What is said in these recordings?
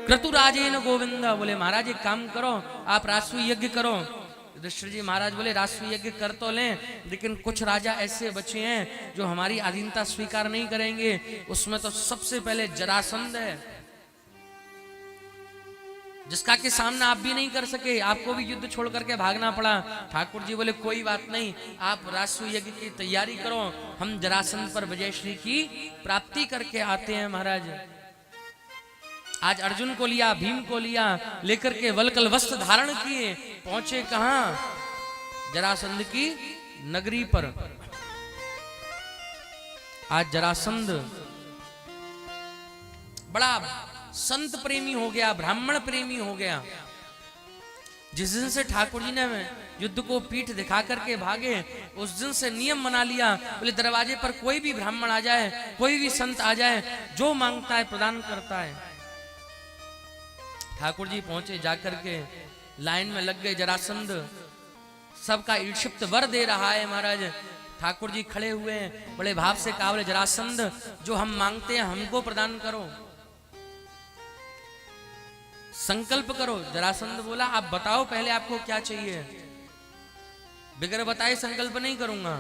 क्रतुराजेन गोविंद, बोले महाराज एक काम करो, आप राजसूय यज्ञ करो। युधिष्ठिर जी महाराज बोले राजसूय यज्ञ कर तो लें, लेकिन कुछ राजा ऐसे बचे हैं जो हमारी अधीनता स्वीकार नहीं करेंगे। उसमें तो सबसे पहले जरासंध है, जिसका के सामना आप भी नहीं कर सके, आपको भी युद्ध छोड़ करके भागना पड़ा। ठाकुर जी बोले कोई बात नहीं, आप राजसूय यज्ञ की तैयारी करो, हम जरासंध पर विजयश्री की प्राप्ति करके आते हैं। महाराज आज अर्जुन को लिया, भीम को लिया, लेकर के वल्कल वस्त्र धारण किए, पहुंचे कहां? जरासंध की नगरी पर। आज जरासंध बड़ा संत प्रेमी हो गया, ब्राह्मण प्रेमी हो गया। जिस दिन से ठाकुर जी ने युद्ध को पीठ दिखा करके भागे, उस दिन से नियम बना लिया, बोले दरवाजे पर कोई भी ब्राह्मण आ जाए, कोई भी संत आ जाए, जो मांगता है प्रदान करता है। ठाकुर जी पहुंचे, जाकर के लाइन में लग गए। जरासंध सबका ईक्षिप्त वर दे रहा है। महाराज ठाकुर जी खड़े हुए हैं, बड़े भाव से कहा, बोले जरासंध जो हम मांगते हैं हमको प्रदान करो, संकल्प करो। जरासंध बोला आप बताओ पहले आपको क्या चाहिए, बिगर बताए संकल्प नहीं करूंगा।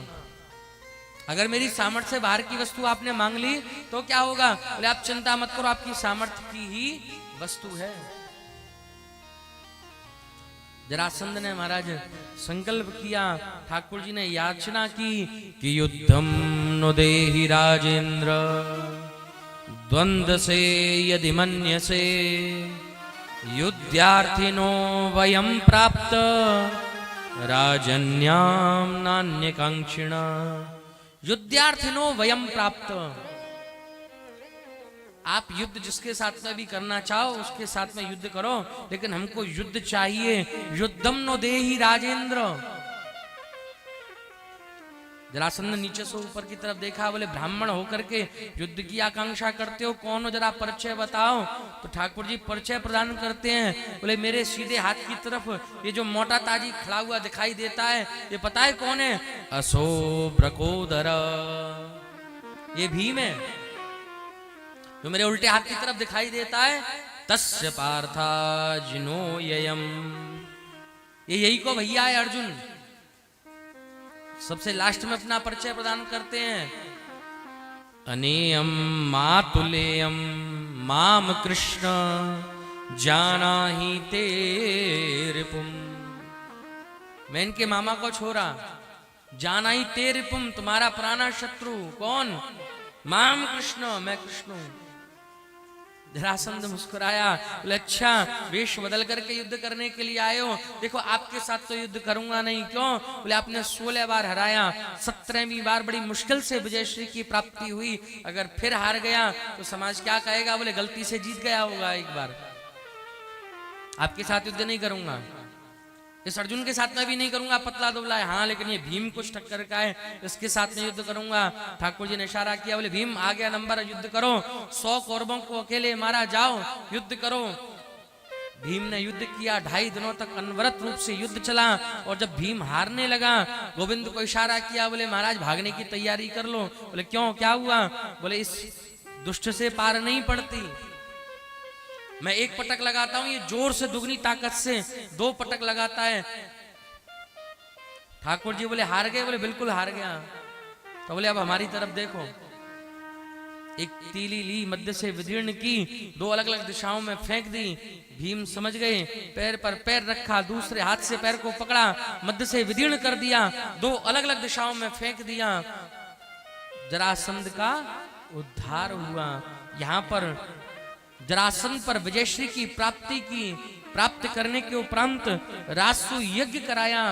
अगर मेरी सामर्थ्य से बाहर की वस्तु आपने मांग ली तो क्या होगा? बोले आप चिंता मत करो, आपकी सामर्थ्य की ही वस्तु है। जरासंध ने महाराज संकल्प किया। ठाकुर जी ने याचना की कि युद्धम नो देहि राजेंद्र, द्वंद्व से यदि मन्यसे, युद्धार्थिनो वयं प्राप्त, राजन्याम नान्यकांक्षिणा। युद्धार्थिनो वयं प्राप्त, आप युद्ध जिसके साथ में भी करना चाहो उसके साथ में युद्ध करो, लेकिन हमको युद्ध चाहिए। युद्धम नो देहि राजेंद्र। जरासंध नीचे से ऊपर की तरफ देखा, बोले ब्राह्मण होकर के युद्ध की आकांक्षा करते हो, कौन हो जरा परिचय बताओ। तो ठाकुर जी परिचय प्रदान करते हैं। बोले मेरे सीधे हाथ की तरफ ये जो मोटा ताजी खड़ा हुआ दिखाई देता है, ये पता है कौन है? असो ब्रकोदर, ये भीम है। जो मेरे उल्टे हाथ की तरफ दिखाई देता है, तस्य पार्थाजिनो ययम, ये यही को भैया है अर्जुन। सबसे लास्ट में अपना परिचय प्रदान करते हैं। अनेयम मातुलेयम माम कृष्ण जानाहि ते रिपुम, मैं इनके मामा को छोरा, जानाहि ते रिपुम, तुम्हारा पुराना शत्रु कौन? माम कृष्ण, मैं कृष्ण हूं। जरासंध मुस्कुराया, बोले अच्छा वेश बदल करके युद्ध करने के लिए आए हो। देखो आपके साथ तो युद्ध करूंगा नहीं। क्यों? बोले आपने 16 बार हराया, 17वीं बार बड़ी मुश्किल से विजयश्री की प्राप्ति हुई, अगर फिर हार गया तो समाज क्या कहेगा? बोले गलती से जीत गया होगा एक बार, आपके साथ युद्ध नहीं करूंगा। इस अर्जुन के साथ में भी नहीं करूंगा, पतला दुबला है, हाँ, लेकिन ये भीम कुछ टक्कर का है, इसके साथ में युद्ध करूंगा। ठाकुर जी ने इशारा किया, बोले भीम आ गया नंबर, युद्ध करो। 100 कौरवों को अकेले मारा, जाओ युद्ध करो। भीम ने युद्ध किया, 2.5 दिनों तक अनवरत रूप से युद्ध चला। और जब भीम हारने लगा, गोविंद को इशारा किया, बोले महाराज भागने की तैयारी कर लो। बोले क्यों, क्या हुआ? बोले इस दुष्ट से पार नहीं पड़ती, मैं एक पटक लगाता हूं, ये जोर से दुगनी ताकत से 2 पटक लगाता है। ठाकुर जी बोले हार गए? बोले बिल्कुल हार गया। तो बोले अब हमारी तरफ देखो। एक तीली ली, मध्य से विदीर्ण की, 2 अलग अलग दिशाओं में फेंक दी। भीम समझ गए, पैर पर पैर रखा, दूसरे हाथ से पैर को पकड़ा, मध्य से विदीर्ण कर दिया, 2 अलग अलग दिशाओं में फेंक दिया। जरासंध का उद्धार हुआ। यहां पर जरासंध पर विजयश्री की प्राप्त करने के उपरांत राजसूय यज्ञ कराया।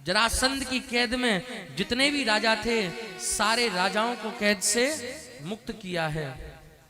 जरासंध की कैद में जितने भी राजा थे, सारे राजाओं को कैद से मुक्त किया है।